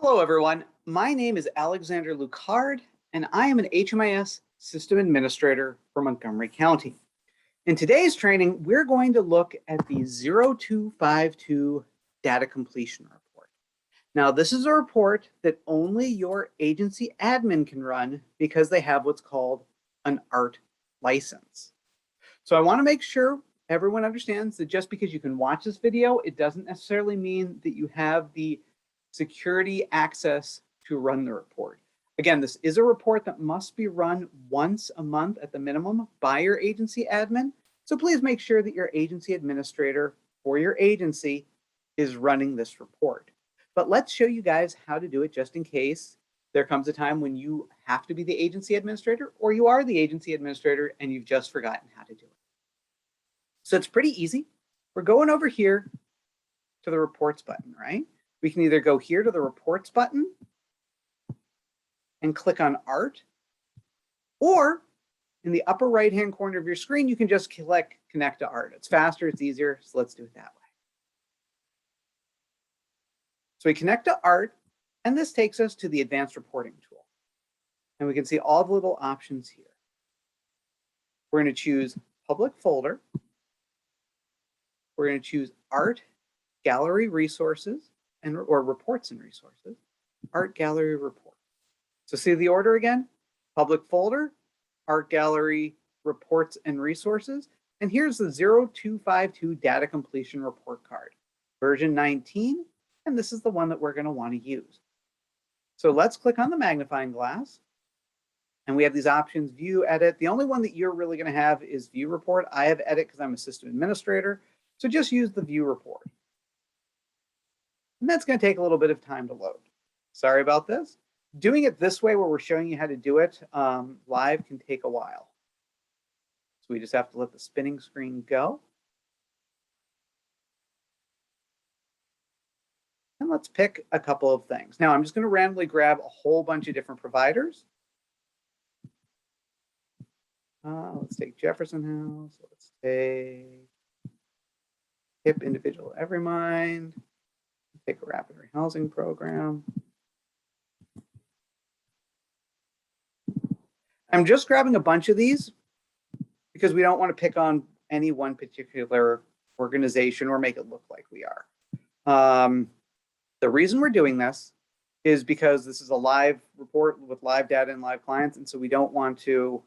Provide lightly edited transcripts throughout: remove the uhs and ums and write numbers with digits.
Hello, everyone. My name is Alexander Lucard, and I am an HMIS System Administrator for Montgomery County. In today's training, we're going to look at the 0252 Data Completion Report. Now, this is a report that only your agency admin can run because they have what's called an ART license. So I want to make sure everyone understands that just because you can watch this video, it doesn't necessarily mean that you have the security access to run the report. Again, this is a report that must be run once a month at the minimum by your agency admin. So please make sure that your agency administrator for your agency is running this report. But let's show you guys how to do it just in case there comes a time when you have to be the agency administrator or you are the agency administrator and you've just forgotten how to do it. So it's pretty easy. We're going over here to the reports button, right? We can either go here to the reports button and click on ART, or in the upper right-hand corner of your screen, you can just click Connect to ART. It's faster, it's easier, so let's do it that way. So we connect to ART, and this takes us to the advanced reporting tool. And we can see all the little options here. We're going to choose public folder. We're going to choose ART gallery resources, or reports and resources, ART gallery report. So see the order again, public folder, ART gallery reports and resources. And here's the 0252 Data Completion Report Card, version 19. And this is the one that we're going to want to use. So let's click on the magnifying glass. And we have these options, view, edit. The only one that you're really going to have is view report. I have edit because I'm a system administrator. So just use the view report. And that's going to take a little bit of time to load. Sorry about this. Doing it this way, where we're showing you how to do it live, can take a while. So we just have to let the spinning screen go. And let's pick a couple of things. Now, I'm just going to randomly grab a whole bunch of different providers. Let's take Jefferson House. Let's take HIP Individual Everymind. Take a rapid rehousing program. I'm just grabbing a bunch of these because we don't want to pick on any one particular organization or make it look like we are. The reason we're doing this is because this is a live report with live data and live clients, and so we don't want to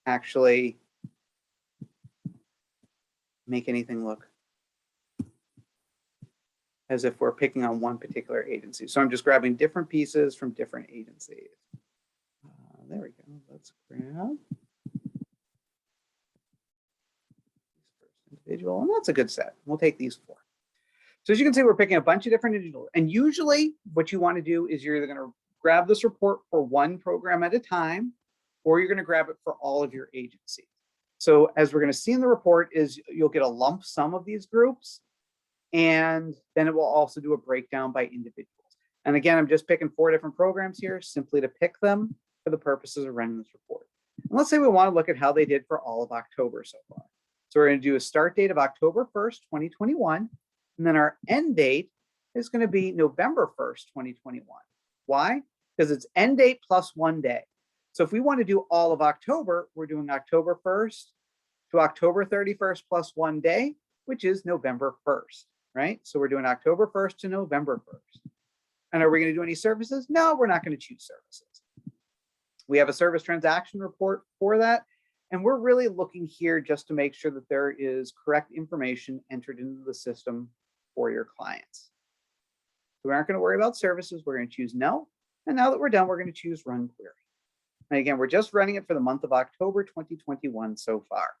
actually make anything look as if we're picking on one particular agency. So I'm just grabbing different pieces from different agencies. There we go. Let's grab individual, and that's a good set. We'll take these 4. So as you can see, we're picking a bunch of different individuals. And usually what you want to do is you're either going to grab this report for one program at a time, or you're going to grab it for all of your agencies. So as we're going to see in the report is you'll get a lump sum of these groups, and then it will also do a breakdown by individuals. And again, I'm just picking 4 different programs here simply to pick them for the purposes of running this report. And let's say we want to look at how they did for all of October so far. So we're going to do a start date of October 1st, 2021. And then our end date is going to be November 1st, 2021. Why? Because it's end date plus 1 day. So if we want to do all of October, we're doing October 1st to October 31st plus 1 day, which is November 1st. Right? So we're doing October 1st to November 1st. And are we going to do any services? No, we're not going to choose services. We have a service transaction report for that. And we're really looking here just to make sure that there is correct information entered into the system for your clients. So we aren't going to worry about services. We're going to choose no. And now that we're done, we're going to choose run query. And again, we're just running it for the month of October 2021 so far.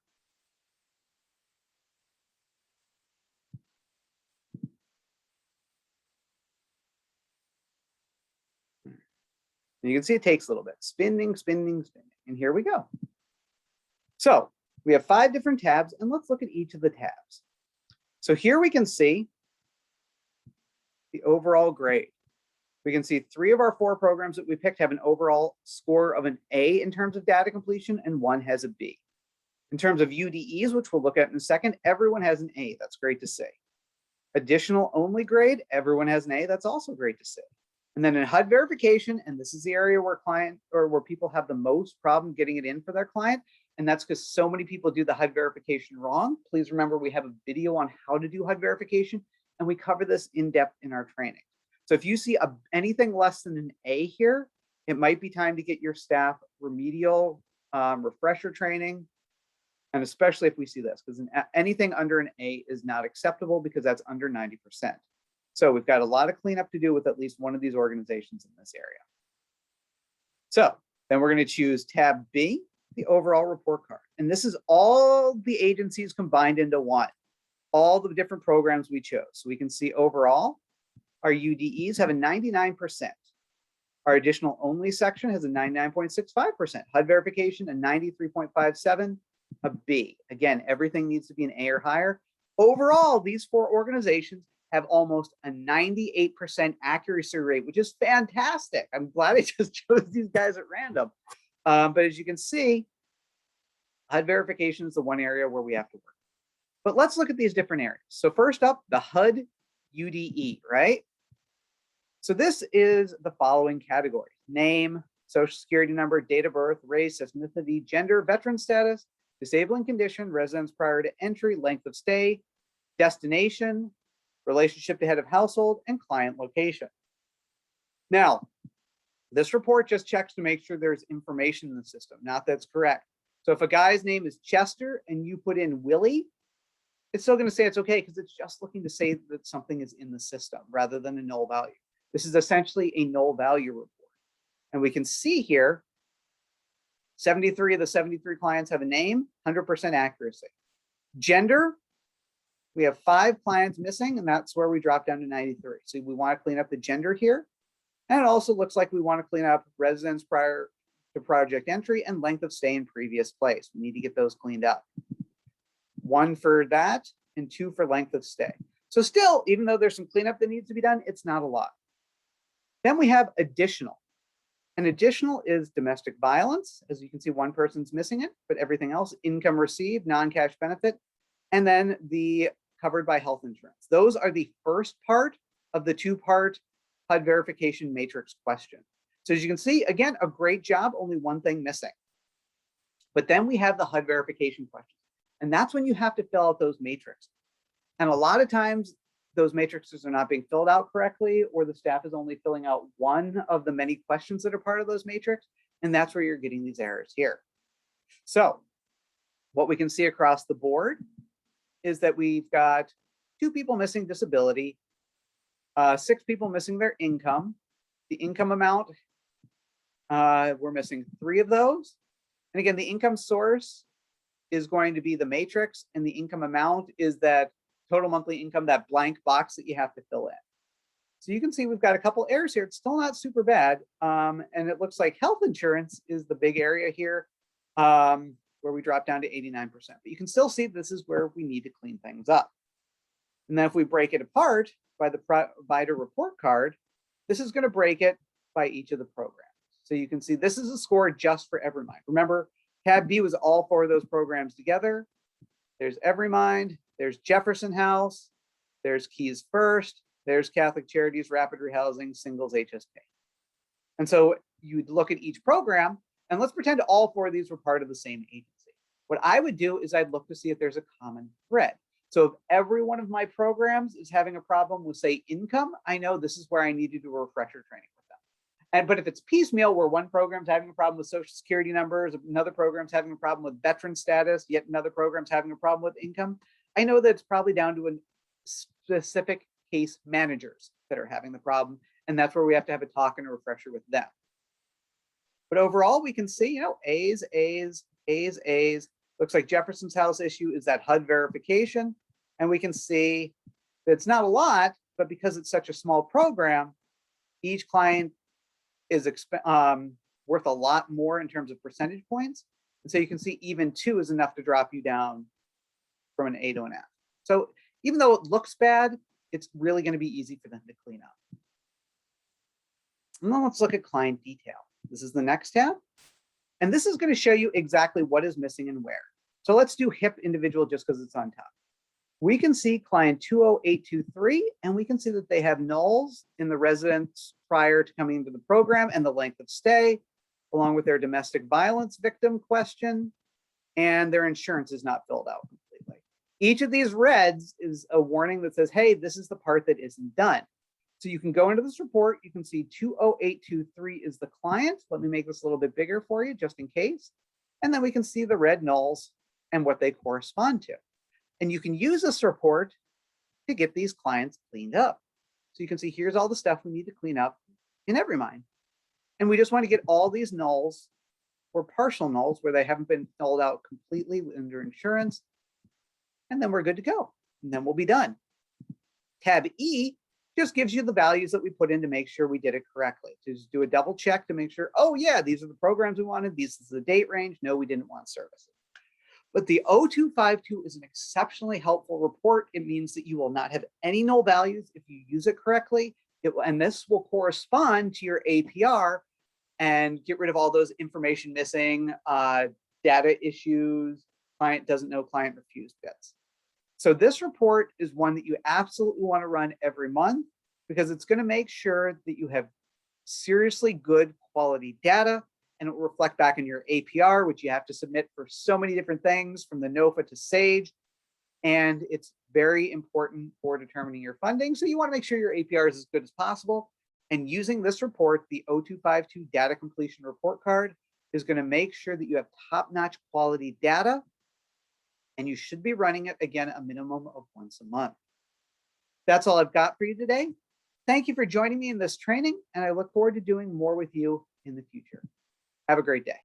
And you can see it takes a little bit. Spinning, spinning, spinning. And here we go. So we have 5 different tabs, and let's look at each of the tabs. So here we can see the overall grade. We can see 3 of our 4 programs that we picked have an overall score of an A in terms of data completion, and 1 has a B. In terms of UDEs, which we'll look at in a second, everyone has an A. That's great to see. Additional only grade, everyone has an A. That's also great to see. And then in HUD verification, and this is the area where where people have the most problem getting it in for their client, and that's because so many people do the HUD verification wrong. Please remember, we have a video on how to do HUD verification, and we cover this in depth in our training. So if you see anything less than an A here, it might be time to get your staff remedial refresher training. And especially if we see this, because anything under an A is not acceptable because that's under 90%. So we've got a lot of cleanup to do with at least one of these organizations in this area. So then we're going to choose tab B, the overall report card. And this is all the agencies combined into one, all the different programs we chose. So we can see overall, our UDEs have a 99%. Our additional only section has a 99.65%. HUD verification, a 93.57%. A B. Again, everything needs to be an A or higher. Overall, these 4 organizations have almost a 98% accuracy rate, which is fantastic. I'm glad I just chose these guys at random. But as you can see, HUD verification is the one area where we have to work. But let's look at these different areas. So first up, the HUD UDE, right? So this is the following categories: name, social security number, date of birth, race, ethnicity, gender, veteran status, disabling condition, residence prior to entry, length of stay, destination, relationship to head of household, and client location. Now, this report just checks to make sure there's information in the system, not that's correct. So if a guy's name is Chester and you put in Willie, it's still going to say it's okay because it's just looking to say that something is in the system rather than a null value. This is essentially a null value report. And we can see here, 73 of the 73 clients have a name, 100% accuracy. Gender, we have 5 clients missing, and that's where we drop down to 93. So we want to clean up the gender here. And it also looks like we want to clean up residence prior to project entry and length of stay in previous place. We need to get those cleaned up. 1 for that and 2 for length of stay. So still, even though there's some cleanup that needs to be done, it's not a lot. Then we have additional. And additional is domestic violence. As you can see, 1 person's missing it, but everything else, income received, non-cash benefit, and then the covered by health insurance. Those are the first part of the 2-part HUD verification matrix question. So as you can see, again, a great job, only 1 thing missing. But then we have the HUD verification questions. And that's when you have to fill out those matrices. And a lot of times, those matrices are not being filled out correctly, or the staff is only filling out 1 of the many questions that are part of those matrix. And that's where you're getting these errors here. So what we can see across the board is that we've got 2 people missing disability, 6 people missing their income. The income amount, we're missing 3 of those. And again, the income source is going to be the matrix, and the income amount is that total monthly income, that blank box that you have to fill in. So you can see we've got a couple errors here. It's still not super bad. And it looks like health insurance is the big area here, where we drop down to 89%. But you can still see this is where we need to clean things up. And then if we break it apart by the provider report card, this is going to break it by each of the programs. So you can see this is a score just for Evermind. Remember, tab B was all 4 of those programs together. There's Evermind, there's Jefferson House, there's Keys First, there's Catholic Charities, Rapid Rehousing, Singles HSP. And so you'd look at each program, and let's pretend all 4 of these were part of the same agency. What I would do is I'd look to see if there's a common thread. So if every one of my programs is having a problem with, say, income, I know this is where I need to do a refresher training with them. But if it's piecemeal, where one program's having a problem with social security numbers, another program's having a problem with veteran status, yet another program's having a problem with income, I know that it's probably down to a specific case managers that are having the problem. And that's where we have to have a talk and a refresher with them. But overall, we can see, A's, A's, A's, A's. Looks like Jefferson's House issue is that HUD verification. And we can see that it's not a lot, but because it's such a small program, each client is worth a lot more in terms of percentage points. And so you can see even 2 is enough to drop you down from an A to an F. So even though it looks bad, it's really going to be easy for them to clean up. And then let's look at client detail. This is the next tab. And this is going to show you exactly what is missing and where. So let's do HIP individual just because it's on top. We can see client 20823, and we can see that they have nulls in the residence prior to coming into the program and the length of stay, along with their domestic violence victim question, and their insurance is not filled out completely. Each of these reds is a warning that says, hey, this is the part that isn't done. So you can go into this report, you can see 20823 is the client. Let me make this a little bit bigger for you just in case. And then we can see the red nulls and what they correspond to. And you can use this report to get these clients cleaned up. So you can see here's all the stuff we need to clean up in EveryMind. And we just want to get all these nulls or partial nulls where they haven't been filled out completely under insurance. And then we're good to go. And then we'll be done. Tab E just gives you the values that we put in to make sure we did it correctly. To just do a double check to make sure, oh yeah, these are the programs we wanted. This is the date range. No, we didn't want services. But the 0252 is an exceptionally helpful report. It means that you will not have any null values if you use it correctly. And this will correspond to your APR and get rid of all those information missing, data issues, client doesn't know, client refused bits. So this report is one that you absolutely want to run every month because it's going to make sure that you have seriously good quality data, and it will reflect back in your APR, which you have to submit for so many different things from the NOFA to SAGE. And it's very important for determining your funding. So you want to make sure your APR is as good as possible. And using this report, the 0252 Data Completion Report Card is going to make sure that you have top-notch quality data. And you should be running it, again, a minimum of once a month. That's all I've got for you today. Thank you for joining me in this training, and I look forward to doing more with you in the future. Have a great day.